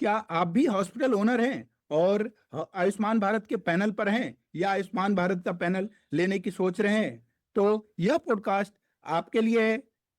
क्या आप भी हॉस्पिटल ओनर हैं और आयुष्मान भारत के पैनल पर हैं या आयुष्मान भारत का पैनल लेने की सोच रहे हैं? तो यह पॉडकास्ट आपके लिए है,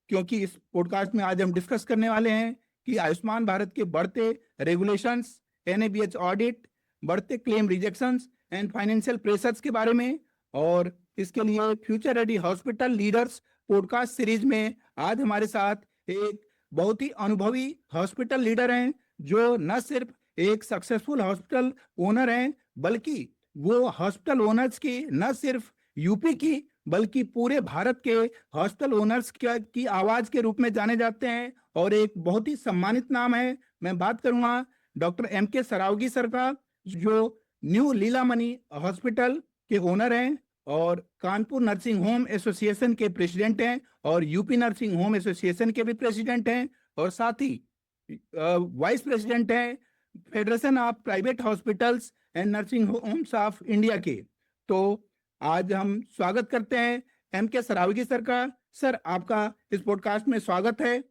क्योंकि इस पॉडकास्ट में आज हम डिस्कस करने वाले हैं कि आयुष्मान भारत के बढ़ते रेगुलेशंस, एनएबीएच ऑडिट, बढ़ते claim rejections and financial pressures के बारे में। और इसके लिए future ready hospital leaders podcast series में आज हमारे साथ एक बहुत ही अनुभवी हॉस्पिटल लीडर हैं, जो न सिर्फ एक सक्सेसफुल हॉस्पिटल ओनर हैं, बल्कि वो हॉस्पिटल ओनर्स की न सिर्फ यूपी की बल्कि पूरे भारत के हॉस्पिटल ओनर्स की आवाज के रूप में जाने जाते हैं और एक बहुत ही सम्मानित नाम है। मैं बात करूंगा डॉक्टर M.K. सरावगी सर का, जो न्यू लीलामणि हॉस्पिटल के ओनर हैं और कानपुर नर्सिंग होम एसोसिएशन के प्रेसिडेंट हैं और यूपी नर्सिंग होम एसोसिएशन के भी प्रेसिडेंट हैं और साथ ही वाइस प्रेसिडेंट हैं federation of private hospitals and nursing homes of India के। तो आज हम स्वागत करते हैं M.K. सरावगी सर का। सर, आपका इस पॉडकास्ट में स्वागत है।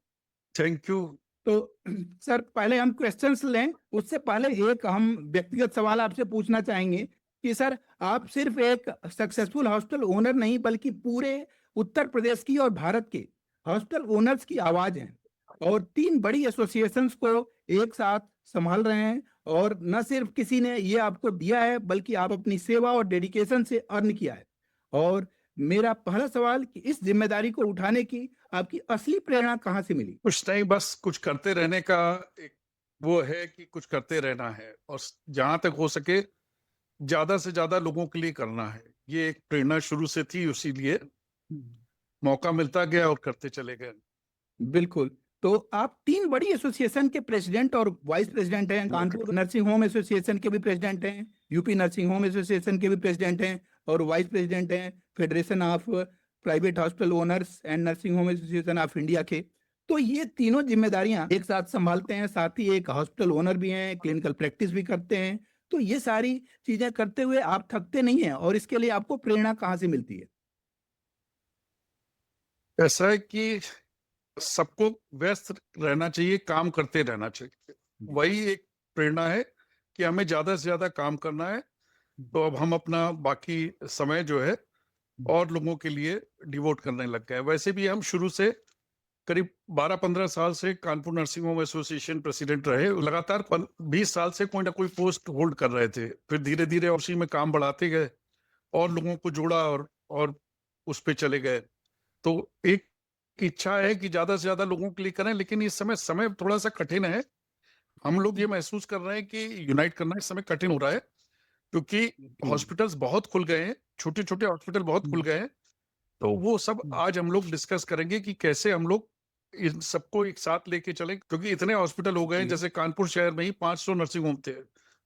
Thank you. तो सर, पहले हम क्वेश्चंस लें, उससे पहले एक हम व्यक्तिगत सवाल आपसे पूछना चाहेंगे कि सर, आप सिर्फ एक सक्सेसफुल हॉस्पिटल ओनर नहीं बल्कि पूरे उत्तर प्रदेश की और भारत के हॉस्पिटल ओनर्स की आवाज हैं और 3 बड़ी एसोसिएशंस को एक साथ संभाल रहे हैं। और न सिर्फ किसी ने ये आपको दिया है बल्कि आप अपनी सेवा और डेडिकेशन से अर्न किया है। और मेरा पहला सवाल कि इस जिम्मेदारी को उठाने की आपकी असली प्रेरणा कहाँ से मिली? कुछ नहीं, बस कुछ करते रहने का एक वो है कि कुछ करते रहना है और जहां तक हो सके ज्यादा से ज्यादा लोगों के लिए करना है। ये एक प्रेरणा शुरू से थी, इसीलिए मौका मिलता गया और करते चले गए। बिल्कुल। तो आप 3 बड़ी एसोसिएशन के प्रेसिडेंट और वाइस प्रेसिडेंट हैं। कानपुर नर्सिंग होम एसोसिएशन के भी प्रेसिडेंट हैं, यूपी नर्सिंग होम एसोसिएशन के भी प्रेसिडेंट हैं और वाइस प्रेसिडेंट हैं federation of private hospital owners and nursing home association of India के। तो ये तीनों जिम्मेदारियां एक साथ संभालते हैं, साथ ही एक हॉस्पिटल ओनर भी हैं, क्लिनिकल प्रैक्टिस भी करते हैं। तो ये सारी चीजें करते हुए आप थकते नहीं हैं और इसके लिए आपको प्रेरणा कहाँ से मिलती है? ऐसा है कि सबको व्यस्त रहना चाहिए, काम करते रहना चाहिए। वही एक प्रेरणा है कि हमें ज्यादा से ज्यादा काम करना है। तो अब हम अपना बाकी समय जो है और लोगों के लिए डिवोट करने लग गए। वैसे भी हम शुरू से करीब 12-15 साल से Kanpur nursing home association president रहे। लगातार 20 साल से कोई ना कोई पोस्ट होल्ड कर रहे थे। फिर धीरे धीरे उसी में काम बढ़ाते गए और लोगों को जोड़ा और उस पे चले गए। तो एक इच्छा है कि ज्यादा से ज्यादा लोगों के लिए करें, लेकिन इस समय थोड़ा सा कठिन है। हम लोग ये महसूस कर रहे हैं कि यूनाइट करना इस समय कठिन हो रहा है, क्योंकि हॉस्पिटल्स बहुत खुल गए हैं, छोटे छोटे हॉस्पिटल बहुत खुल गए हैं। तो वो सब आज हम लोग डिस्कस करेंगे कि कैसे हम लोग इन सबको एक साथ लेके चलें, क्योंकि इतने हॉस्पिटल हो गए हैं। जैसे कानपुर शहर में ही 500 नर्सिंग होम थे,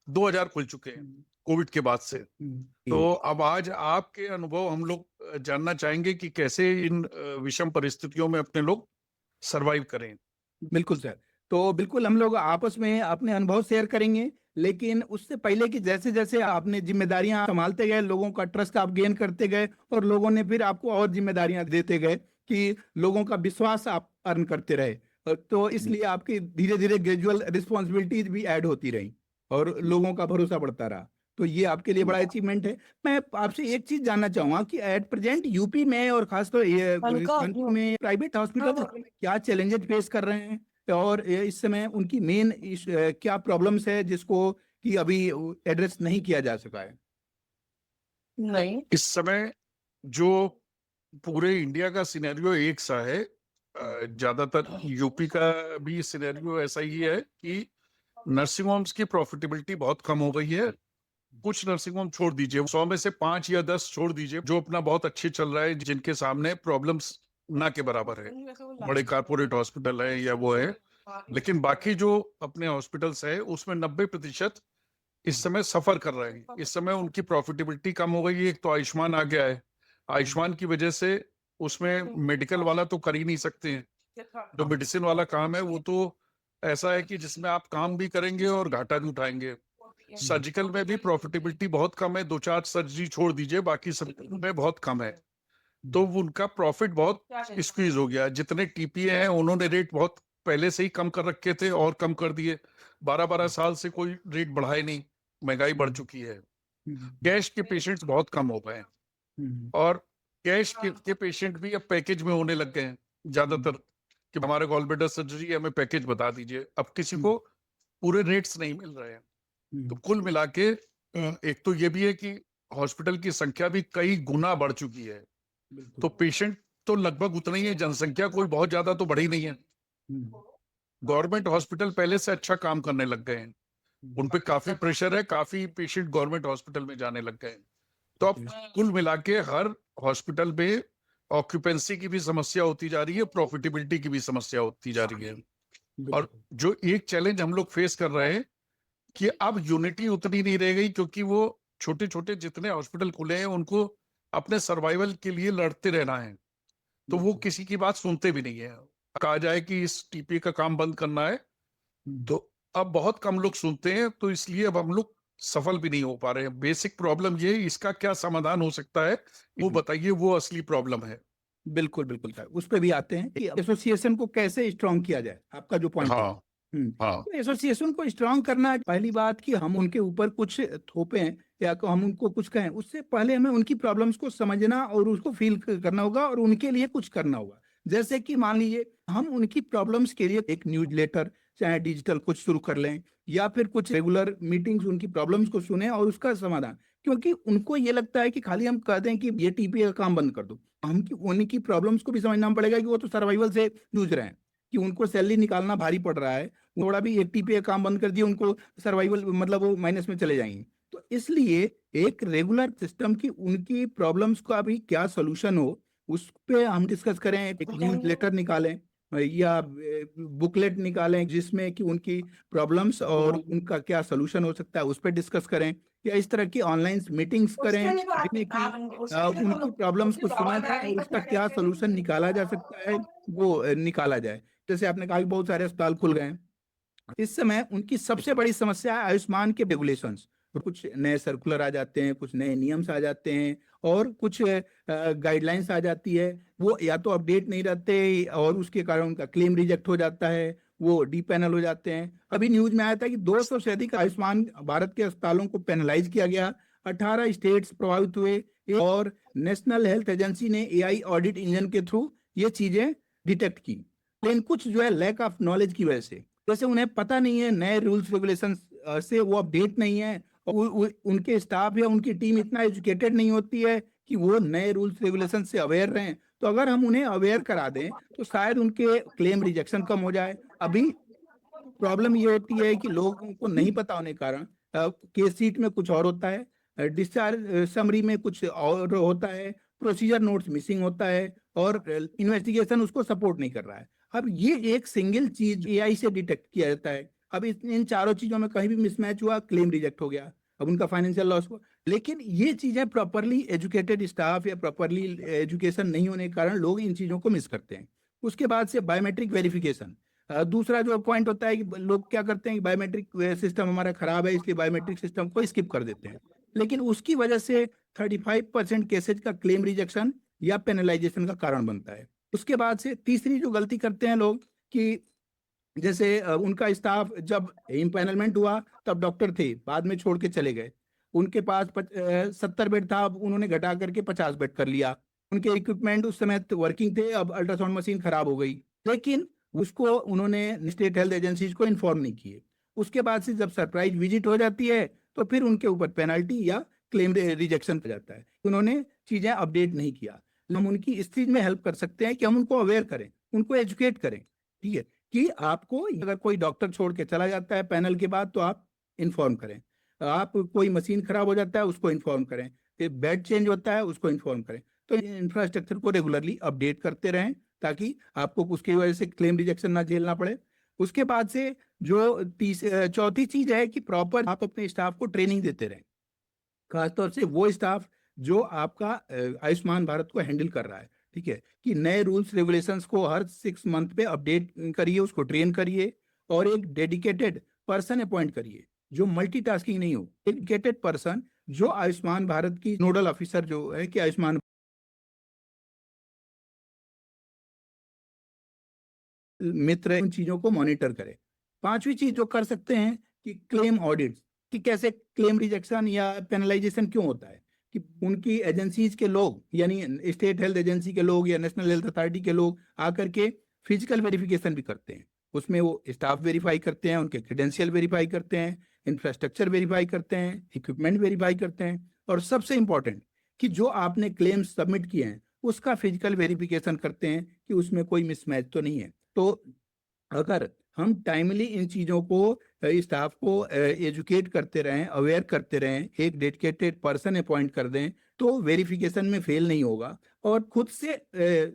2000 खुल चुके हैं कोविड के बाद से। तो अब आज आपके अनुभव हम लोग जानना चाहेंगे कि कैसे इन विषम परिस्थितियों में अपने लोग सरवाइव करें। बिल्कुल सर। तो बिल्कुल हम लोग आपस में अपने अनुभव शेयर करेंगे, लेकिन उससे पहले कि जैसे जैसे आपने जिम्मेदारियां संभालते गए, लोगों का ट्रस्ट आप गेन करते गए और लोगों ने फिर आपको और जिम्मेदारियां देते गए कि लोगों का विश्वास आप अर्न करते रहे। तो इसलिए आपकी धीरे धीरे ग्रेजुअल रिस्पॉन्सिबिलिटीज भी ऐड होती रही और लोगों का भरोसा बढ़ता रहा। तो ये आपके लिए बड़ा अचीवमेंट है। मैं आपसे एक चीज जानना चाहूंगा कि एट प्रेजेंट यूपी में और खासतौर कानपुर में प्राइवेट हॉस्पिटल क्या चैलेंजेस फेस कर रहे हैं और इस समय उनकी मेन क्या प्रॉब्लम्स है जिसको कि अभी एड्रेस नहीं किया जा सका है? नहीं, इस समय जो पूरे इंडिया का सिनेरियो एक सा है। ज्यादातर यूपी का भी सिनेरियो ऐसा ही है कि नर्सिंग होम्स की प्रॉफिटेबिलिटी बहुत कम हो गई है। कुछ नर्सिंग होम छोड़ दीजिए, 100 में से 5 या 10 छोड़ दीजिए जो अपना बहुत अच्छे चल रहा है, जिनके सामने प्रॉब्लम्स ना के बराबर है, बड़े कारपोरेट हॉस्पिटल है या वो है। लेकिन बाकी जो अपने हॉस्पिटल्स है उसमें 90% इस समय सफर कर रहे हैं। इस समय उनकी प्रॉफिटेबिलिटी कम हो गई है। एक तो आयुष्मान आ गया है, आयुष्मान की वजह से उसमें मेडिकल वाला तो कर ही नहीं सकते हैं। जो मेडिसिन वाला काम है वो तो ऐसा है कि जिसमें आप काम भी करेंगे और घाटा भी उठाएंगे। सर्जिकल में भी प्रॉफिटेबिलिटी बहुत कम है, 2-4 सर्जरी छोड़ दीजिए, बाकी सब में बहुत कम है। तो उनका प्रॉफिट बहुत स्क्वीज हो गया। जितने टीपीए हैं उन्होंने रेट बहुत पहले से ही कम कर रखे थे और कम कर दिए। 12-12 साल से कोई रेट बढ़ाए नहीं, महंगाई बढ़ चुकी है। कैश के पेशेंट्स बहुत कम हो गए हैं और कैश के पेशेंट भी अब पैकेज में होने लग गए हैं ज्यादातर, कि हमारे गॉलब्लैडर सर्जरी है, हमें पैकेज बता दीजिए। अब किसी को पूरे रेट्स नहीं मिल रहे हैं। तो कुल मिला के एक तो ये भी है कि हॉस्पिटल की संख्या भी कई गुना बढ़ चुकी है, तो पेशेंट तो लगभग उतना ही है, जनसंख्या कोई बहुत ज्यादा तो बढ़ी नहीं है। गवर्नमेंट हॉस्पिटल पहले से अच्छा काम करने लग गए हैं, उन पे काफी प्रेशर है, काफी पेशेंट गवर्नमेंट हॉस्पिटल में जाने लग गए हैं। तो अब कुल मिला के हर हॉस्पिटल में ऑक्यूपेंसी की भी समस्या होती जा रही है, प्रॉफिटेबिलिटी की भी समस्या होती जा रही है। और जो एक चैलेंज हम लोग फेस कर रहे हैं कि अब यूनिटी उतनी नहीं रह गई, क्योंकि वो छोटे छोटे जितने हॉस्पिटल खुले हैं उनको अपने सर्वाइवल के लिए लड़ते रहना है, तो वो किसी की बात सुनते भी नहीं है। कहा जाए कि इस टीपी का काम बंद करना है तो अब बहुत कम लोग सुनते हैं, तो इसलिए अब हम लोग सफल भी नहीं हो पा रहे हैं। बेसिक प्रॉब्लम ये, इसका क्या समाधान हो सकता है वो बताइए, वो असली प्रॉब्लम है। बिल्कुल बिल्कुल सर, उस पर भी आते हैं कि एसोसिएशन को कैसे स्ट्रांग किया जाए, आपका जो पॉइंट है। हाँ हाँ तो एसोसिएशन को स्ट्रांग करना, पहली बात कि हम उनके ऊपर कुछ थोपें या हम उनको कुछ कहें, उससे पहले हमें उनकी प्रॉब्लम्स को समझना और उसको फील करना होगा और उनके लिए कुछ करना होगा। जैसे कि मान लीजिए हम उनकी प्रॉब्लम्स के लिए एक न्यूज़ लेटर चाहे डिजिटल कुछ शुरू कर लें, या फिर कुछ रेगुलर मीटिंग्स उनकी प्रॉब्लम्स को सुने और उसका समाधान। क्योंकि उनको ये लगता है कि खाली हम कह दें कि ये टीपी का काम बंद कर दो, हम उनकी प्रॉब्लम्स को भी समझना पड़ेगा कि वो तो सर्वाइवल से जूझ रहे हैं, कि उनको सैलरी निकालना भारी पड़ रहा है, थोड़ा भी एक टीपी का काम बंद कर दिए उनको सर्वाइवल मतलब वो माइनस में चले जाएंगे। तो इसलिए एक रेगुलर सिस्टम की उनकी प्रॉब्लम्स का भी क्या सोल्यूशन हो, उस पे हम डिस्कस करें। एक न्यूज लेटर निकालें या बुकलेट निकालें जिसमें कि उनकी प्रॉब्लम्स और उनका क्या सोल्यूशन हो सकता है उस पर डिस्कस करें, या इस तरह की ऑनलाइन मीटिंग्स करें जिसमें कि उनकी प्रॉब्लम्स को सुना जाए और उसका क्या सोल्यूशन निकाला जा सकता है वो निकाला जाए। जैसे आपने कहा कि बहुत सारे अस्पताल खुल गए हैं, इस समय उनकी सबसे बड़ी समस्या है आयुष्मान के रेगुलेशंस। कुछ नए सर्कुलर आ जाते हैं, कुछ नए नियम्स आ जाते हैं और कुछ गाइडलाइंस आ जाती है, वो या तो अपडेट नहीं रहते और उसके कारण उनका क्लेम रिजेक्ट हो जाता है, वो डी पैनल हो जाते हैं। अभी न्यूज में आया था कि 200 से अधिक आयुष्मान भारत के अस्पतालों को पेनलाइज किया गया, 18 स्टेट्स प्रभावित हुए और नेशनल हेल्थ एजेंसी ने एआई ऑडिट इंजन के थ्रू ये चीजें डिटेक्ट की। लेकिन कुछ जो है लैक ऑफ नॉलेज की वजह से, जैसे उन्हें पता नहीं है नए रूल्स रेगुलेशन से, वो अपडेट नहीं है और उनके स्टाफ या उनकी टीम इतना एजुकेटेड नहीं होती है कि वो नए रूल्स रेगुलेशन से अवेयर रहें। तो अगर हम उन्हें अवेयर करा दें तो शायद उनके क्लेम रिजेक्शन कम हो जाए। अभी प्रॉब्लम ये होती है कि लोगों को नहीं पता होने के कारण केस सीट में कुछ और होता है, डिस्चार्ज समरी में कुछ और होता है, प्रोसीजर नोट्स मिसिंग होता है और इन्वेस्टिगेशन उसको सपोर्ट नहीं कर रहा है। अब ये एक सिंगल चीज एआई से डिटेक्ट किया जाता है। अब इन चारों चीजों में कहीं भी मिसमैच हुआ, क्लेम रिजेक्ट हो गया, अब उनका फाइनेंशियल लॉस हुआ। लेकिन ये चीजें प्रॉपरली एजुकेटेड स्टाफ या प्रॉपरली एजुकेशन नहीं होने के कारण लोग इन चीजों को मिस करते हैं। उसके बाद से बायोमेट्रिक वेरिफिकेशन, दूसरा जो पॉइंट होता है कि लोग क्या करते हैं कि बायोमेट्रिक सिस्टम हमारा खराब है इसलिए बायोमेट्रिक सिस्टम को स्किप कर देते हैं, लेकिन उसकी वजह से 35% केसेज का क्लेम रिजेक्शन या पेनलाइजेशन का कारण बनता है। उसके बाद से तीसरी जो गलती करते हैं लोग कि जैसे उनका स्टाफ जब इम्पैनलमेंट हुआ तब डॉक्टर थे, बाद में छोड़ के चले गए, उनके पास 70 बेड था, अब उन्होंने घटा करके 50 बेड कर लिया। उनके इक्विपमेंट उस समय वर्किंग थे, अब अल्ट्रासाउंड मशीन खराब हो गई, लेकिन उसको उन्होंने स्टेट हेल्थ एजेंसीज को इन्फॉर्म नहीं किए। उसके बाद से जब सरप्राइज विजिट हो जाती है तो फिर उनके ऊपर पेनल्टी या क्लेम रिजेक्शन हो जाता है, उन्होंने चीजें अपडेट नहीं किया। हम उनकी इस चीज में हेल्प कर सकते हैं कि हम उनको अवेयर करें, उनको एजुकेट करें, ठीक है, कि आपको अगर कोई डॉक्टर छोड़ के चला जाता है पैनल के बाद तो आप इन्फॉर्म करें, आप कोई मशीन खराब हो जाता है उसको इन्फॉर्म करें, फिर बेड चेंज होता है उसको इन्फॉर्म करें। तो इंफ्रास्ट्रक्चर को रेगुलरली अपडेट करते रहें ताकि आपको उसकी वजह से क्लेम रिजेक्शन ना झेलना पड़े। उसके बाद से जो चौथी चीज है कि प्रॉपर आप अपने स्टाफ को ट्रेनिंग देते रहें, खासतौर से वो स्टाफ जो आपका आयुष्मान भारत को हैंडल कर रहा है, ठीक है, कि नए रूल्स रेगुलेशंस को हर 6 मंथ पे अपडेट करिए, उसको ट्रेन करिए और एक डेडिकेटेड पर्सन अपॉइंट करिए जो मल्टीटास्किंग नहीं हो, डेडिकेटेड पर्सन जो आयुष्मान भारत की नोडल ऑफिसर जो है कि आयुष्मान मित्र उन चीजों को मॉनिटर करे। पांचवी चीज जो कर सकते हैं कि क्लेम ऑडिट, कि कैसे क्लेम रिजेक्शन या पेनलाइजेशन क्यों होता है, कि उनकी एजेंसीज के लोग यानी स्टेट हेल्थ एजेंसी के लोग या नेशनल हेल्थ अथॉरिटी के लोग आकर के फिजिकल वेरिफिकेशन भी करते हैं। उसमें वो स्टाफ वेरीफाई करते हैं, उनके क्रेडेंशियल वेरीफाई करते हैं, इंफ्रास्ट्रक्चर वेरीफाई करते हैं, इक्विपमेंट वेरीफाई करते हैं, और सबसे इंपॉर्टेंट कि जो आपने क्लेम सबमिट किए हैं उसका फिजिकल वेरिफिकेशन करते हैं कि उसमें कोई मिसमैच तो नहीं है। तो अगर हम टाइमली इन चीज़ों को स्टाफ को एजुकेट करते रहें, अवेयर करते रहें, एक डेडिकेटेड पर्सन अपॉइंट कर दें, तो वेरिफिकेशन में फेल नहीं होगा। और खुद से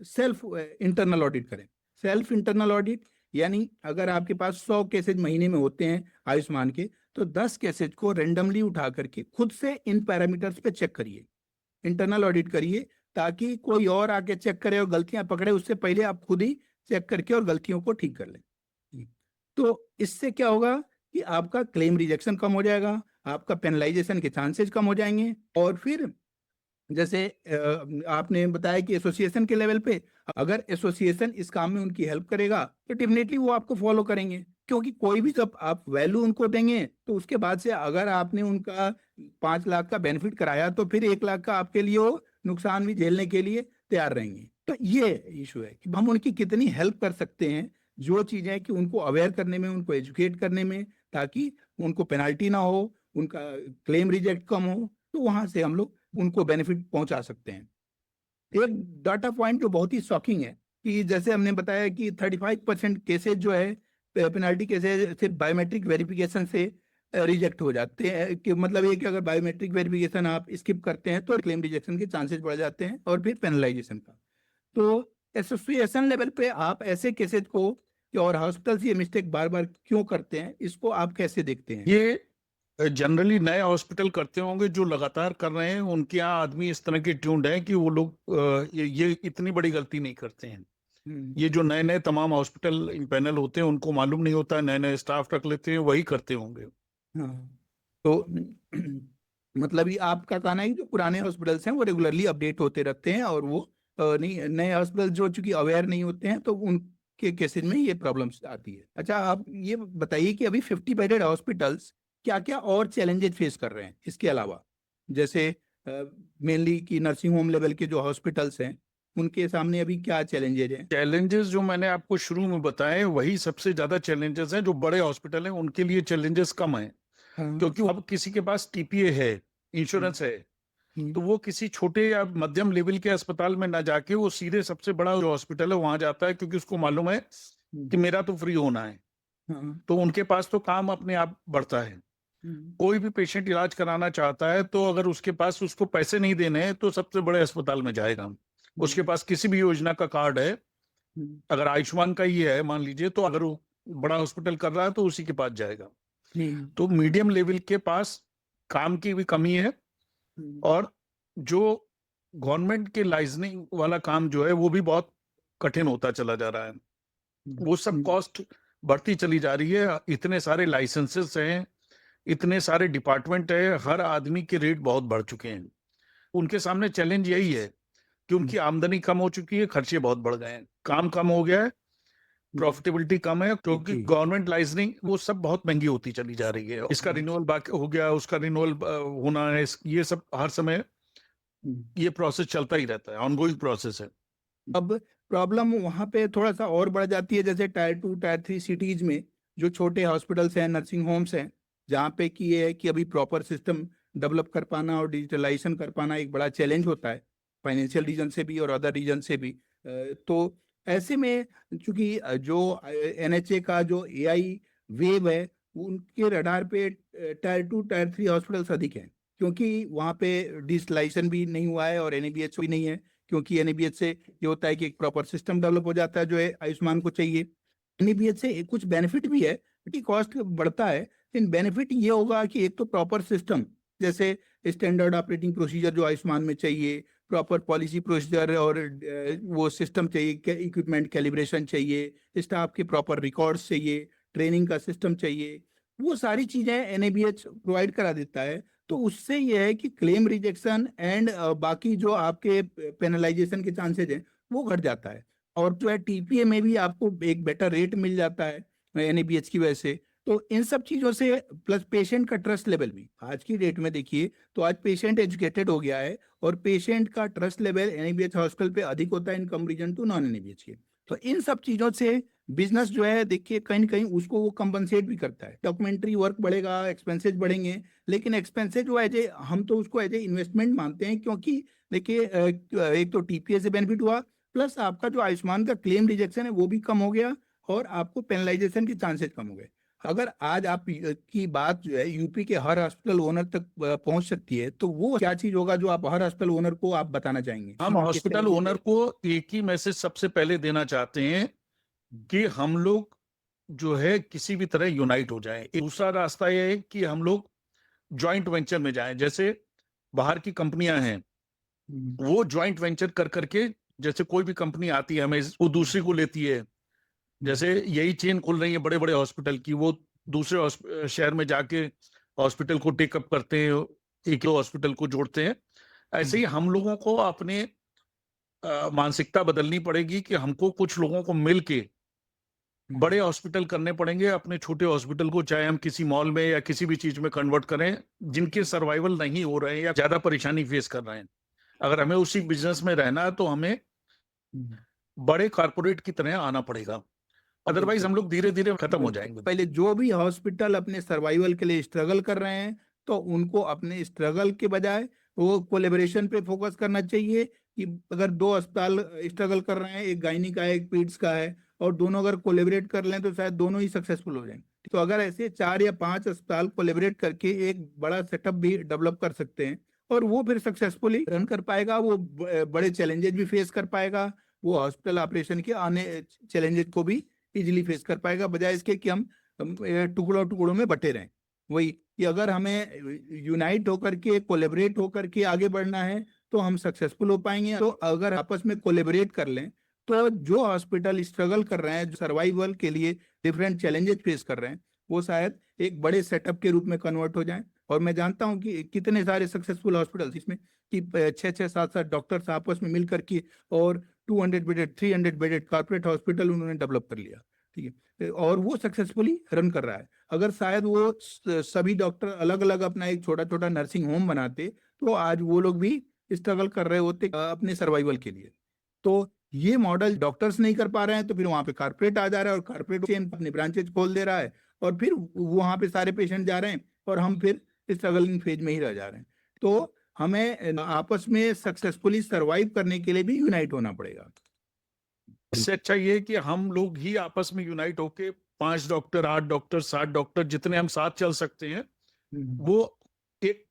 सेल्फ इंटरनल ऑडिट करें। सेल्फ इंटरनल ऑडिट यानी अगर आपके पास 100 केसेज महीने में होते हैं आयुष्मान के, तो 10 केसेज को रेंडमली उठा करके खुद से इन पैरामीटर्स पे चेक करिए, इंटरनल ऑडिट करिए, ताकि कोई और आके चेक करे और गलतियां पकड़े उससे पहले आप खुद ही चेक करके और गलतियों को ठीक कर लें। तो इससे क्या होगा कि आपका क्लेम रिजेक्शन कम हो जाएगा, आपका पेनलाइजेशन के चांसेस कम हो जाएंगे। और फिर जैसे आपने बताया कि एसोसिएशन के लेवल पे अगर एसोसिएशन इस काम में उनकी हेल्प करेगा तो डेफिनेटली वो आपको फॉलो करेंगे, क्योंकि कोई भी जब आप वैल्यू उनको देंगे तो उसके बाद से अगर आपने उनका 5 लाख का बेनिफिट कराया तो फिर 1 लाख का आपके लिए वो नुकसान भी झेलने के लिए तैयार रहेंगे। तो ये इशू है कि हम उनकी कितनी हेल्प कर सकते हैं, जो चीजें कि उनको अवेयर करने में, उनको एजुकेट करने में, ताकि उनको पेनाल्टी ना हो, उनका क्लेम रिजेक्ट कम हो, तो वहां से हम लोग उनको बेनिफिट पहुंचा सकते हैं। एक डाटा पॉइंट जो बहुत ही शॉकिंग है कि जैसे हमने बताया कि 35% केसेज जो है पेनाल्टी केसेज सिर्फ बायोमेट्रिक वेरिफिकेशन से रिजेक्ट हो जाते हैं। कि मतलब ये कि अगर बायोमेट्रिक वेरिफिकेशन आप स्किप करते हैं तो क्लेम रिजेक्शन के चांसेस बढ़ जाते हैं और फिर पेनलाइजेशन का। तो एसोसिएशन लेवल पे आप ऐसे केसेज को कि और हॉस्पिटल्स ये मिस्टेक बार बार क्यों करते हैं, इसको आप कैसे देखते हैं? ये जनरली नए हॉस्पिटल करते होंगे जो लगातार कर रहे हैं, उनके यहाँ आदमी इस तरह के ट्यून्ड हैं कि वो लोग ये इतनी बड़ी गलती नहीं करते हैं। ये जो नए नए तमाम हॉस्पिटल पैनल होते हैं उनको मालूम नहीं होता है, नए नए स्टाफ रख लेते हैं, वही करते होंगे। हाँ। तो मतलब ये आपका कहना है कि जो पुराने हॉस्पिटल्स हैं वो रेगुलरली अपडेट होते रहते हैं, और वो नहीं, नए हॉस्पिटल जो चूंकि अवेयर नहीं होते हैं तो उनके केसेस में ये प्रॉब्लम्स आती है। अच्छा, आप ये बताइए कि अभी 50 बेडेड हॉस्पिटल्स क्या क्या और चैलेंजेस फेस कर रहे हैं इसके अलावा, जैसे मेनली कि नर्सिंग होम लेवल के जो हॉस्पिटल्स हैं उनके सामने अभी क्या चैलेंजेस हैं? चैलेंजेस जो मैंने आपको शुरू में बताए वही सबसे ज्यादा चैलेंजेस हैं। जो बड़े हॉस्पिटल हैं उनके लिए चैलेंजेस कम हैं, हाँ। क्योंकि अब किसी के पास टीपीए है, इंश्योरेंस है, तो वो किसी छोटे या मध्यम लेवल के अस्पताल में ना जाके वो सीधे सबसे बड़ा जो हॉस्पिटल है वहां जाता है, क्योंकि उसको मालूम है कि मेरा तो फ्री होना है। हाँ। तो उनके पास तो काम अपने आप बढ़ता है। कोई भी पेशेंट इलाज कराना चाहता है तो अगर उसके पास उसको पैसे नहीं देने हैं तो सबसे बड़े अस्पताल में जाएगा। उसके पास किसी भी योजना का कार्ड है, अगर आयुष्मान का ही है मान लीजिए, तो अगर वो बड़ा हॉस्पिटल कर रहा है तो उसी के पास जाएगा। तो मीडियम लेवल के पास काम की भी कमी है, और जो गवर्नमेंट के लाइसेंसिंग वाला काम जो है वो भी बहुत कठिन होता चला जा रहा है। वो सब कॉस्ट बढ़ती चली जा रही है। इतने सारे लाइसेंसेस हैं, इतने सारे डिपार्टमेंट है, हर आदमी के रेट बहुत बढ़ चुके हैं। उनके सामने चैलेंज यही है कि उनकी आमदनी कम हो चुकी है, खर्चे बहुत बढ़ गए हैं, काम कम हो गया है, प्रॉफिटेबिलिटी कम है, क्योंकि गवर्नमेंट लाइसेंसिंग वो सब बहुत महंगी होती चली जा रही है। इसका रिन्यूअल बाकी हो गया, उसका रिन्यूअल होना है, ये सब हर समय ये प्रोसेस चलता ही रहता है, ऑनगोइंग प्रोसेस है। अब प्रॉब्लम वहां पे थोड़ा सा और बढ़ जाती है, जैसे टायर 2 टायर 3 सिटीज में जो छोटे हॉस्पिटल्स हैं, नर्सिंग होम्स हैं, जहाँ पे कि ये है कि अभी प्रॉपर सिस्टम डेवलप कर पाना और डिजिटलाइजेशन कर पाना एक बड़ा चैलेंज होता है, फाइनेंशियल रीजन से भी और अदर रीजन से भी। तो ऐसे में चूंकि जो एनएचए का जो एआई वेव है, उनके रडार पे टायर 2 टायर 3 हॉस्पिटल्स अधिक हैं, क्योंकि वहाँ पे डिजिटलाइजेशन भी नहीं हुआ है और एनएबीएच भी नहीं है। क्योंकि एनएबीएच से ये होता है कि एक प्रॉपर सिस्टम डेवलप हो जाता है जो है आयुष्मान को चाहिए। एनएबीएच से कुछ बेनिफिट भी है कि कॉस्ट बढ़ता है, लेकिन बेनिफिट ये होगा कि एक तो प्रॉपर सिस्टम, जैसे स्टैंडर्ड ऑपरेटिंग प्रोसीजर जो आयुष्मान में चाहिए, प्रॉपर पॉलिसी प्रोसीजर और वो सिस्टम चाहिए, इक्विपमेंट कैलिब्रेशन चाहिए, स्टाफ के प्रॉपर रिकॉर्ड्स चाहिए, ट्रेनिंग का सिस्टम चाहिए, वो सारी चीजें एनएबीएच प्रोवाइड करा देता है। तो उससे यह है कि क्लेम रिजेक्शन एंड बाकी जो आपके पेनलाइजेशन के चांसेज हैं वो घट जाता है। और जो है टीपीए में भी आपको एक बेटर रेट मिल जाता है एनएबीएच की वजह से। तो इन सब चीजों से प्लस पेशेंट का ट्रस्ट लेवल भी आज की डेट में देखिए तो आज पेशेंट एजुकेटेड हो गया है और पेशेंट का ट्रस्ट लेवल एनएबीएच हॉस्पिटल पे अधिक होता है in comparison to non NABH के। तो इन सब चीजों से बिजनेस जो है देखिए कहीं न कहीं उसको वो कंपनसेट भी करता है। डॉक्यूमेंट्री वर्क बढ़ेगा, एक्सपेंसेस बढ़ेंगे, लेकिन एक्सपेंसेस जो एज ए हम तो उसको एज ए इन्वेस्टमेंट मानते हैं, क्योंकि देखिए एक तो टीपीए से बेनिफिट हुआ, प्लस आपका जो आयुष्मान का क्लेम रिजेक्शन है वो भी कम हो गया और आपको पेनलाइजेशन के चांसेस कम हो गए। अगर आज आप की बात जो है यूपी के हर हॉस्पिटल ओनर तक पहुंच सकती है, तो वो क्या चीज होगा जो आप हर हॉस्पिटल ओनर को आप बताना चाहेंगे? हम किस हॉस्पिटल तरीके ओनर से? को एक ही मैसेज सबसे पहले देना चाहते हैं कि हम लोग जो है किसी भी तरह यूनाइट हो जाएं। दूसरा रास्ता यह है कि हम लोग जॉइंट वेंचर में जाएं। जैसे बाहर की कंपनियां हैं, हम्म, वो जॉइंट वेंचर कर करके, जैसे कोई भी कंपनी आती है हमें, वो दूसरी को लेती है। जैसे यही चेन खुल रही है बड़े बड़े हॉस्पिटल की, वो दूसरे शहर में जाके हॉस्पिटल को टेकअप करते हैं, एक दो हॉस्पिटल को जोड़ते हैं। ऐसे ही हम लोगों को अपने मानसिकता बदलनी पड़ेगी कि हमको कुछ लोगों को मिलके बड़े हॉस्पिटल करने पड़ेंगे। अपने छोटे हॉस्पिटल को चाहे हम किसी मॉल में या किसी भी चीज में कन्वर्ट करें, जिनके सर्वाइवल नहीं हो रहे हैं या ज्यादा परेशानी फेस कर रहे हैं। अगर हमें उसी बिजनेस में रहना है तो हमें हम्म, बड़े कारपोरेट की तरह आना पड़ेगा, अदरवाइज बिल्कुल हम लोग धीरे धीरे खत्म हो बिल्कुल। जाएंगे। पहले जो भी हॉस्पिटल अपने सर्वाइवल के लिए स्ट्रगल कर रहे हैं, तो उनको अपने स्ट्रगल के बजाय वो कोलेबोरेशन पे फोकस करना चाहिए कि अगर दो अस्पताल स्ट्रगल कर रहे हैं, एक गायनी का है एक पीड्स का है, और दोनों अगर कोलेबरेट कर लें तो शायद दोनों ही सक्सेसफुल हो जाएंगे। तो अगर ऐसे 4 या 5 अस्पताल कोलेबरेट करके एक बड़ा सेटअप भी डेवलप कर सकते हैं और वो फिर सक्सेसफुली रन कर पाएगा, वो बड़े चैलेंजेस भी फेस कर पाएगा, वो हॉस्पिटल ऑपरेशन के आने चैलेंजेस को भी इजीली फेस कर पाएगा, बजाय इसके कि हम टुकड़ों टुकड़ों में बटे रहें। वही कि अगर हमें यूनाइट होकर के कोलेबरेट होकर के आगे बढ़ना है तो हम सक्सेसफुल हो पाएंगे। तो अगर आपस में कोलेबरेट कर लें तो जो हॉस्पिटल स्ट्रगल कर रहे हैं, जो सर्वाइवल के लिए डिफरेंट चैलेंजेस फेस कर रहे हैं, वो शायद एक बड़े सेटअप के रूप में कन्वर्ट हो जाएं। और मैं जानता हूं कि कितने सारे सक्सेसफुल हॉस्पिटल्स इसमें कि 6-6, 7-7 डॉक्टर्स आपस में मिल करके और 200 बेडेड 300 बेडेड कॉर्पोरेट हॉस्पिटल उन्होंने डेवलप कर लिया। ठीक है, और वो सक्सेसफुली रन कर रहा है। अगर शायद वो सभी डॉक्टर अलग अलग अपना एक छोटा छोटा नर्सिंग होम बनाते तो आज वो लोग भी स्ट्रगल कर रहे होते अपने सर्वाइवल के लिए। तो ये मॉडल डॉक्टर्स नहीं कर पा रहे हैं तो फिर वहां पे कारपोरेट आ जा रहा है और कारपोरेट चेन अपने ब्रांचेज खोल दे रहा है और फिर वहां पे सारे पेशेंट जा रहे हैं और हम फिर स्ट्रगलिंग फेज में ही रह जा रहे हैं। तो हमें आपस में सक्सेसफुली सरवाइव करने के लिए भी यूनाइट होना पड़ेगा। इससे अच्छा ये है कि हम लोग ही आपस में यूनाइट होके 5 डॉक्टर, 8 डॉक्टर, 7 डॉक्टर, जितने हम साथ चल सकते हैं, हम्म, वो एक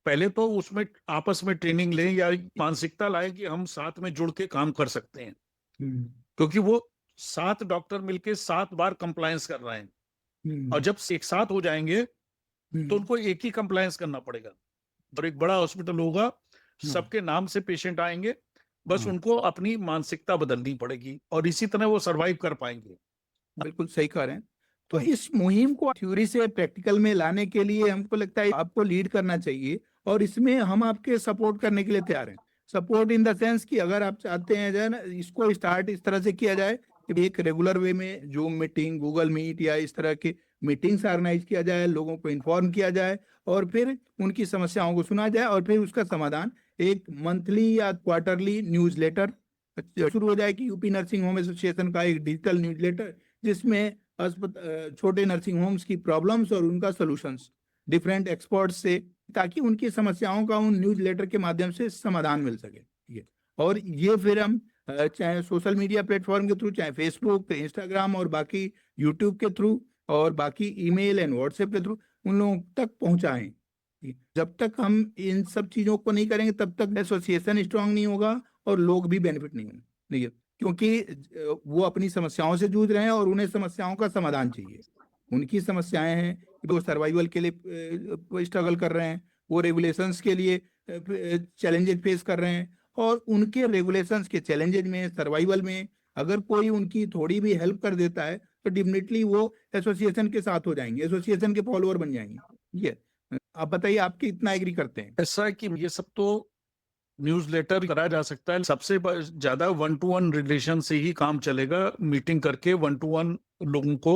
पहले तो उसमें आपस में ट्रेनिंग लें या मानसिकता लाएं कि हम साथ में जुड़ के काम कर सकते हैं। हम्म, क्योंकि वो 7 डॉक्टर मिलके 7 बार कंप्लायंस कर रहे हैं, और हम्म, जब एक साथ हो जाएंगे तो हम्म, उनको एक ही कंप्लायंस करना पड़ेगा। और एक बड़ा हॉस्पिटल होगा, हाँ, सबके नाम से पेशेंट आएंगे, बस हाँ, उनको अपनी मानसिकता बदलनी पड़ेगी और इसी तरह वो सरवाइव कर पाएंगे। बिल्कुल सही कह रहे हैं। तो इस मुहिम को थ्योरी से प्रैक्टिकल में लाने के लिए हमको लगता है आपको लीड करना चाहिए और इसमें हम आपके सपोर्ट करने के लिए तैयार हैं। सपोर्ट इन द सेंस कि अगर आप चाहते हैं जो है ना इसको स्टार्ट इस तरह से किया जाए कि एक रेगुलर वे में जूम मीटिंग, गूगल मीट या इस तरह के मीटिंग्स ऑर्गेनाइज किया जाए, लोगों को इन्फॉर्म किया जाए और फिर उनकी समस्याओं को सुना जाए और फिर उसका समाधान एक मंथली या क्वार्टरली न्यूज़लेटर शुरू हो जाए कि यूपी नर्सिंग होम एसोसिएशन का एक डिजिटल न्यूज़लेटर जिसमें छोटे नर्सिंग होम्स की प्रॉब्लम्स और उनका सॉल्यूशंस डिफरेंट एक्सपर्ट्स से, ताकि उनकी समस्याओं का उन न्यूज़ लेटर के माध्यम से समाधान मिल सके। ठीक है, और ये फिर हम चाहे सोशल मीडिया प्लेटफॉर्म के थ्रू, चाहे फेसबुक, इंस्टाग्राम और बाकी यूट्यूब के थ्रू और बाकी ईमेल एंड व्हाट्सएप के थ्रू उन लोगों तक पहुंचाएं। जब तक हम इन सब चीजों को नहीं करेंगे तब तक एसोसिएशन स्ट्रांग नहीं होगा और लोग भी बेनिफिट नहीं होंगे। नहीं है, क्योंकि वो अपनी समस्याओं से जूझ रहे हैं और उन्हें समस्याओं का समाधान चाहिए। उनकी समस्याएं हैं कि वो सर्वाइवल के लिए स्ट्रगल कर रहे हैं, वो रेगुलेशंस के लिए चैलेंजेस फेस कर रहे हैं और उनके रेगुलेशंस के चैलेंजेस में, सर्वाइवल में अगर कोई उनकी थोड़ी भी हेल्प कर देता है तो डेफिनेटली वो एसोसिएशन के साथ हो जाएंगे, एसोसिएशन के फॉलोअर बन जाएंगे। ये आप बताइए, आप कितना एग्री करते हैं? ऐसा है कि ये सब तो न्यूज़लेटर करा जा सकता है। सबसे ज्यादा 1-to-1 रिलेशन से ही काम चलेगा। मीटिंग करके 1-to-1 लोगों को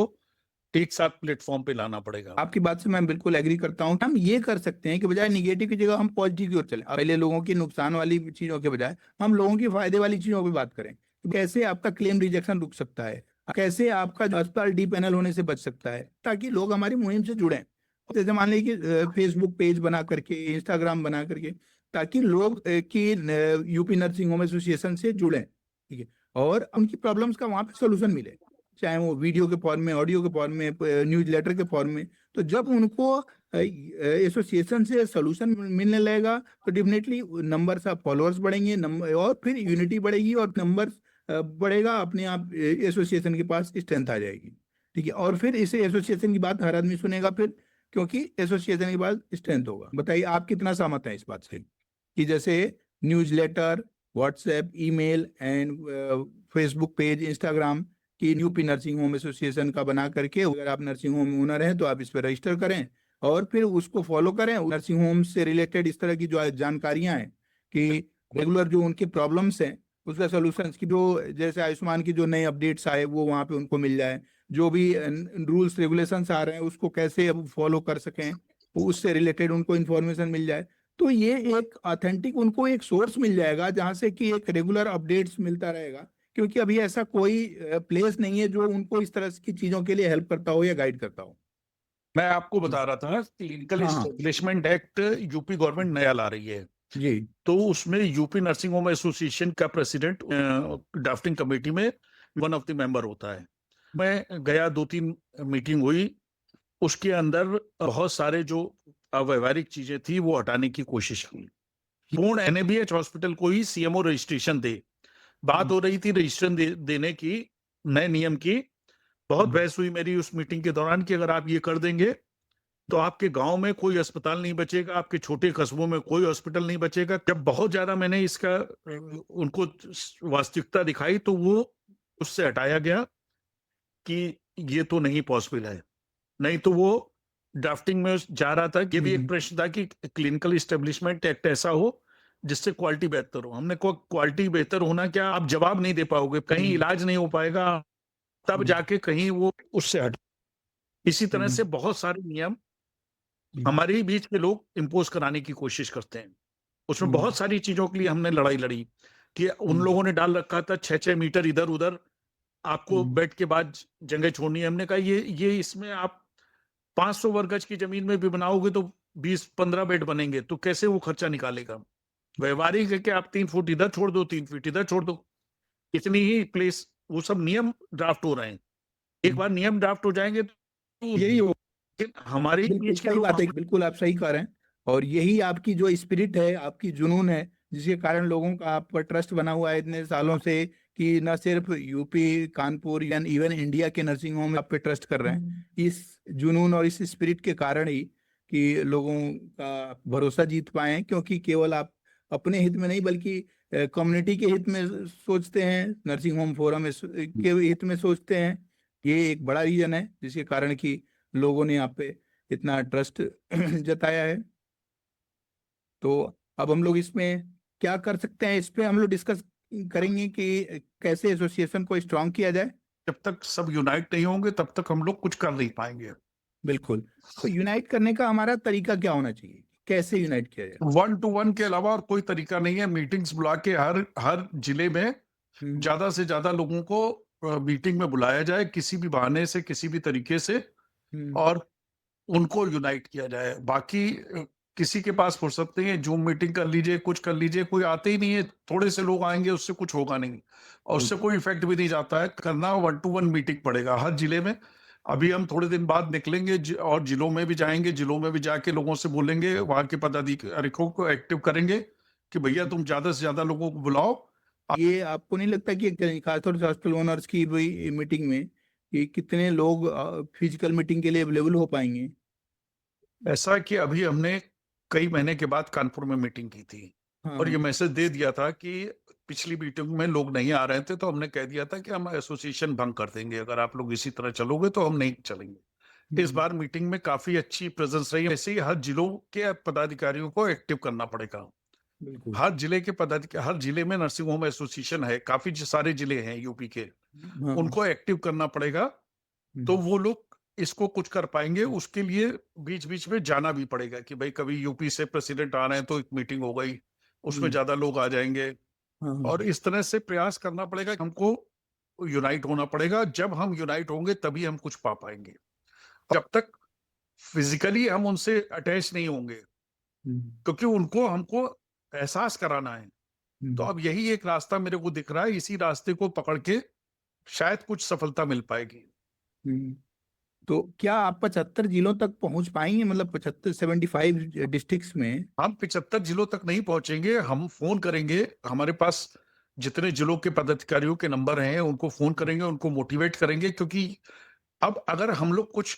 एक साथ प्लेटफॉर्म पे लाना पड़ेगा। आपकी बात से मैं बिल्कुल एग्री करता हूँ। हम ये कर सकते हैं कि बजाय निगेटिव की जगह हम पॉजिटिव की ओर चलें। पहले लोगों की नुकसान वाली चीजों के बजाय हम लोगों की फायदे वाली चीजों की बात करें। कैसे आपका क्लेम रिजेक्शन रुक सकता है, कैसे आपका अस्पताल डी पैनल होने से बच सकता है, ताकि लोग हमारी मुहिम से जुड़ें। जैसे मान लीजिए कि फेसबुक पेज बना करके, इंस्टाग्राम बना करके, ताकि लोग की यूपी नर्सिंग होम एसोसिएशन से जुड़ें, ठीक है, और उनकी प्रॉब्लम्स का वहां पे सोल्यूशन मिले, चाहे वो वीडियो के फॉर्म में, ऑडियो के फॉर्म में, न्यूज लेटर के फॉर्म में। तो जब उनको एसोसिएशन से सोल्यूशन मिलने लगेगा तो डेफिनेटली नंबर्स ऑफ फॉलोअर्स बढ़ेंगे, नंबर, और फिर यूनिटी बढ़ेगी और नंबर्स बढ़ेगा, अपने आप एसोसिएशन के पास स्ट्रेंथ आ जाएगी, ठीक है। और फिर इसे एसोसिएशन की बात हर आदमी सुनेगा फिर, क्योंकि एसोसिएशन के पास स्ट्रेंथ होगा। बताइए आप कितना सहमत हैं इस बात से कि जैसे newsletter, WhatsApp, email and Facebook page, Instagram कि यूपी नर्सिंग होम एसोसिएशन का बना करके, अगर आप नर्सिंग होम ओनर हैं तो आप इस पर रजिस्टर करें और फिर उसको फॉलो करें। नर्सिंग होम से रिलेटेड इस तरह की जो जानकारियां हैं कि रेगुलर जो उनकी प्रॉब्लम्स हैं उसका सोल्यूशन की, जो जैसे आयुष्मान की जो नए अपडेट्स आए वो वहाँ पे उनको मिल जाए, जो भी रूल्स रेगुलेशंस आ रहे हैं उसको कैसे अब फॉलो कर सकें, उससे रिलेटेड उनको इन्फॉर्मेशन मिल जाए। तो ये एक ऑथेंटिक उनको एक सोर्स मिल जाएगा जहाँ से कि एक रेगुलर अपडेट्स मिलता रहेगा, क्योंकि अभी ऐसा कोई प्लेस नहीं है जो उनको इस तरह की चीजों के लिए हेल्प करता हो या गाइड करता हो। मैं आपको बता रहा था, क्लिनिकल हाँ हाँ एस्टेब्लिशमेंट एक्ट यूपी गवर्नमेंट नया ला रही है। जी तो उसमें यूपी नर्सिंग होम एसोसिएशन का प्रेसिडेंट ड्राफ्टिंग कमेटी में वन ऑफ द मेंबर होता है। मैं गया, 2-3 मीटिंग हुई, उसके अंदर बहुत सारे जो अव्यवहारिक चीजें थी वो हटाने की कोशिश की। पूर्ण एनएबीएच हॉस्पिटल को ही सीएमओ रजिस्ट्रेशन दे, बात हो रही थी रजिस्ट्रेशन देने की, नए नियम की। बहुत बहस हुई मेरी उस मीटिंग के दौरान कि अगर आप ये कर देंगे तो आपके गांव में कोई अस्पताल नहीं बचेगा, आपके छोटे कस्बों में कोई हॉस्पिटल नहीं बचेगा। जब बहुत ज्यादा मैंने इसका उनको वास्तविकता दिखाई तो वो उससे हटाया गया कि ये तो नहीं पॉसिबल है। नहीं तो वो ड्राफ्टिंग में जा रहा था। ये भी एक प्रश्न था कि क्लिनिकल इस्टेब्लिशमेंट एक्ट ऐसा हो जिससे क्वालिटी बेहतर हो। हमने को क्वालिटी बेहतर होना क्या, आप जवाब नहीं दे पाओगे, कहीं इलाज नहीं हो पाएगा, तब जाके कहीं वो उससे हट। इसी तरह से बहुत सारे नियम हमारे ही बीच के लोग इम्पोज कराने की कोशिश करते हैं। उसमें बहुत सारी चीजों के लिए हमने लड़ाई लड़ी कि उन लोगों ने डाल रखा था 6-6 मीटर इधर उधर आपको बेड के बाद जगह छोड़नी है। हमने कहा ये इसमें आप 500 वर्ग गज की जमीन में भी बनाओगे तो 20-15 बेड बनेंगे, तो कैसे वो खर्चा निकालेगा। व्यवहारिक है कि आप 3 फुट इधर छोड़ दो, 3 फीट इधर छोड़ दो, इतनी ही प्लेस। वो सब नियम ड्राफ्ट हो रहे हैं। एक बार नियम ड्राफ्ट हो जाएंगे तो यही हो, हमारे बिल्कुल बीच के सही लोग बात है, बिल्कुल आप सही कह रहे हैं। और यही आपकी जो स्पिरिट है, आपकी जुनून है, जिसके कारण लोगों का आप पर ट्रस्ट बना हुआ है इतने सालों से, कि न सिर्फ यूपी, कानपुर या इवन इंडिया के नर्सिंग होम आप पे ट्रस्ट कर रहे हैं। इस जुनून और इस स्पिरिट के कारण ही कि लोगों का भरोसा जीत पाए हैं, क्योंकि केवल आप अपने हित में नहीं बल्कि कम्युनिटी के हित में सोचते हैं, नर्सिंग होम फोरम के हित में सोचते हैं। ये एक बड़ा रीजन है जिसके कारण कि लोगों ने आप पे इतना ट्रस्ट जताया है। तो अब हम लोग इसमें क्या कर सकते हैं, इस पे हम लोग डिस्कस करेंगे कि कैसे एसोसिएशन को स्ट्रांग किया जाए। जब तक सब यूनाइट नहीं होंगे तब तक हम लोग कुछ कर नहीं पाएंगे। बिल्कुल। तो यूनाइट करने का हमारा तरीका क्या होना चाहिए, कैसे यूनाइट किया जाए? 1-to-1 के अलावा और कोई तरीका नहीं है। मीटिंग्स बुला के हर हर जिले में ज्यादा से ज्यादा लोगों को मीटिंग में बुलाया जाए, किसी भी बहाने से, किसी भी तरीके से, और उनको यूनाइट किया जाए। बाकी किसी के पास फुर्सत नहीं है, जूम मीटिंग कर लीजिए, कुछ कर लीजिए, कोई आते ही नहीं है। थोड़े से लोग आएंगे, उससे कुछ होगा नहीं और उससे कोई इफेक्ट भी नहीं जाता है। करना 1-to-1 मीटिंग पड़ेगा हर जिले में। अभी हम थोड़े दिन बाद निकलेंगे और जिलों में भी जाएंगे। जिलों में भी जाके लोगों से बोलेंगे, वहां के पदाधिकारियों को एक्टिव करेंगे कि भैया तुम ज्यादा से ज्यादा लोगों को बुलाओ। ये आपको नहीं लगता कि खासतौर से हॉस्पिटल ओनर्स की भी मीटिंग में कि कितने लोग फिजिकल मीटिंग के लिए अवेलेबल हो पाएंगे? ऐसा कि अभी हमने कई महीने के बाद कानपुर में मीटिंग की थी और ये हाँ मैसेज दे दिया था कि पिछली मीटिंग में लोग नहीं आ रहे थे, तो हमने कह दिया था कि हम एसोसिएशन भंग कर देंगे अगर आप लोग इसी तरह चलोगे, तो हम नहीं चलेंगे। इस बार मीटिंग में काफी अच्छी प्रेजेंस रही। ऐसे ही हर जिलों के पदाधिकारियों को एक्टिव करना पड़ेगा। बिल्कुल। हर जिले के हर जिले में नर्सिंग होम एसोसिएशन है, काफी सारे जिले हैं यूपी के, हाँ। उनको एक्टिव करना पड़ेगा, तो हम्म, वो लोग इसको कुछ कर पाएंगे। उसके लिए बीच बीच में जाना भी पड़ेगा कि भाई कभी यूपी से प्रेसिडेंट आ रहे हैं तो एक मीटिंग हो गई, उसमें हम्म, ज्यादा लोग आ जाएंगे, हाँ। और इस तरह से प्रयास करना पड़ेगा। हमको यूनाइट होना पड़ेगा, जब हम यूनाइट होंगे तभी हम कुछ पा पाएंगे। जब तक फिजिकली हम उनसे अटैच नहीं होंगे, हम्म, क्योंकि उनको हमको एहसास कराना है। तो हम्म, अब यही एक रास्ता मेरे को दिख रहा है, इसी रास्ते को पकड़ के शायद कुछ सफलता मिल पाएगी। हम्म। तो क्या आप 75 जिलों तक पहुंच पाएंगे, मतलब 75 डिस्ट्रिक्ट्स में? हम 75 जिलों तक नहीं पहुंचेंगे, हम फोन करेंगे। हमारे पास जितने जिलों के पदाधिकारियों के नंबर हैं उनको फोन करेंगे, उनको मोटिवेट करेंगे, क्योंकि अब अगर हम लोग कुछ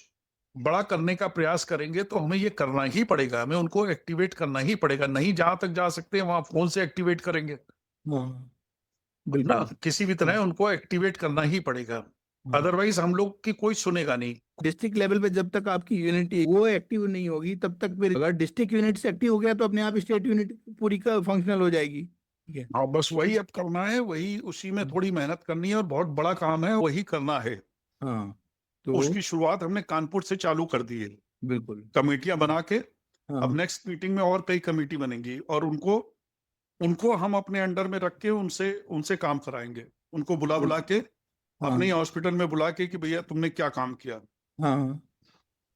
बड़ा करने का प्रयास करेंगे तो हमें ये करना ही पड़ेगा, हमें उनको एक्टिवेट करना ही पड़ेगा। नहीं जहां तक जा सकते हैं वहां फोन से एक्टिवेट करेंगे हाँ, ना, बिल्कुल। किसी भी तरह उनको एक्टिवेट करना ही पड़ेगा, अदरवाइज हम लोग की कोई सुनेगा नहीं। डिस्ट्रिक्ट लेवल पे जब तक आपकी यूनिटी वो एक्टिव नहीं होगी, तब तक फिर अगर डिस्ट्रिक्ट यूनिट से एक्टिव हो गया तो अपने आप स्टेट यूनिट पूरी का फंक्शनल हो जाएगी। ठीक है। हाँ, बस वही अब करना है, वही उसी में थोड़ी मेहनत करनी है, और बहुत बड़ा काम है, वही करना है। हाँ। तो उसकी शुरुआत हमने कानपुर से चालू कर दी है, बिल्कुल। कमेटियां बना के। अब हाँ, नेक्स्ट मीटिंग में और कई कमेटी बनेंगी, और उनको उनको हम अपने अंडर में रख के उनसे उनसे काम कराएंगे। उनको बुला बुला के हाँ, अपने ही हॉस्पिटल में बुला के कि भैया तुमने क्या काम किया। हाँ,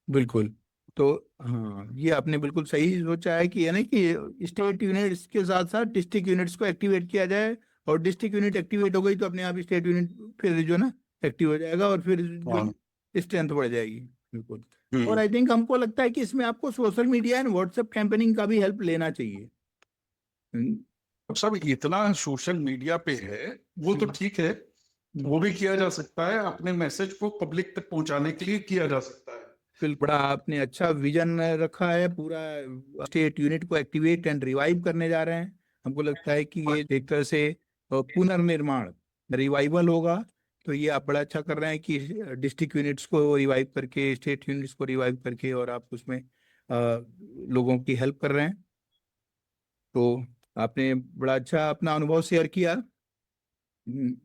बिल्कुल। तो हाँ, ये आपने बिल्कुल सही सोचा है कि है ना कि स्टेट यूनिट्स के साथ साथ डिस्ट्रिक्ट यूनिट्स को एक्टिवेट किया जाए, और डिस्ट्रिक्ट यूनिट एक्टिवेट हो गई तो अपने आप स्टेट यूनिट फिर जो ना एक्टिव हो जाएगा, और फिर हाँ। जो स्ट्रेंथ बढ़ जाएगी। बिल्कुल। और हम्म। आई थिंक हमको लगता है कि इसमें आपको social media and WhatsApp campaigning का भी हेल्प लेना चाहिए। हम्म, अब सब इतना सोशल मीडिया पे है, वो तो हम्म, ठीक है, वो भी किया जा सकता है, अपने मैसेज को पब्लिक तक पहुंचाने के लिए किया जा सकता है। बिल्कुल। बड़ा आपने अच्छा विजन रखा है, पूरा स्टेट यूनिट को एक्टिवेट एंड रिवाइव करने जा रहे हैं। हमको लगता है कि ये एक तरह से पुनर्निर्माण, रिवाइवल होगा। तो ये आप बड़ा अच्छा कर रहे हैं कि डिस्ट्रिक्ट यूनिट्स को रिवाइव करके, स्टेट यूनिट्स को रिवाइव करके, और आप उसमें लोगों की हेल्प कर रहे हैं। तो आपने बड़ा अच्छा अपना अनुभव शेयर किया। हम्म,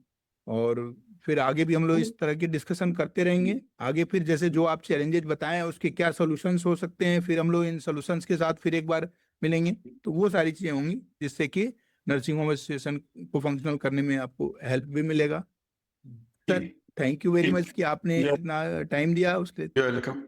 और फिर आगे भी हम लोग इस तरह की डिस्कशन करते रहेंगे। आगे फिर जैसे जो आप चैलेंजेस बताएं उसके क्या सॉल्यूशंस हो सकते हैं, फिर हम लोग इन सॉल्यूशंस के साथ फिर एक बार मिलेंगे। तो वो सारी चीजें होंगी जिससे कि नर्सिंग होम एसोसिएशन को फंक्शनल करने में आपको हेल्प भी मिलेगा। सर, ठीक। थैंक यू वेरी ठीक। मच कि आपने इतना टाइम दिया उसके लिए। वेलकम।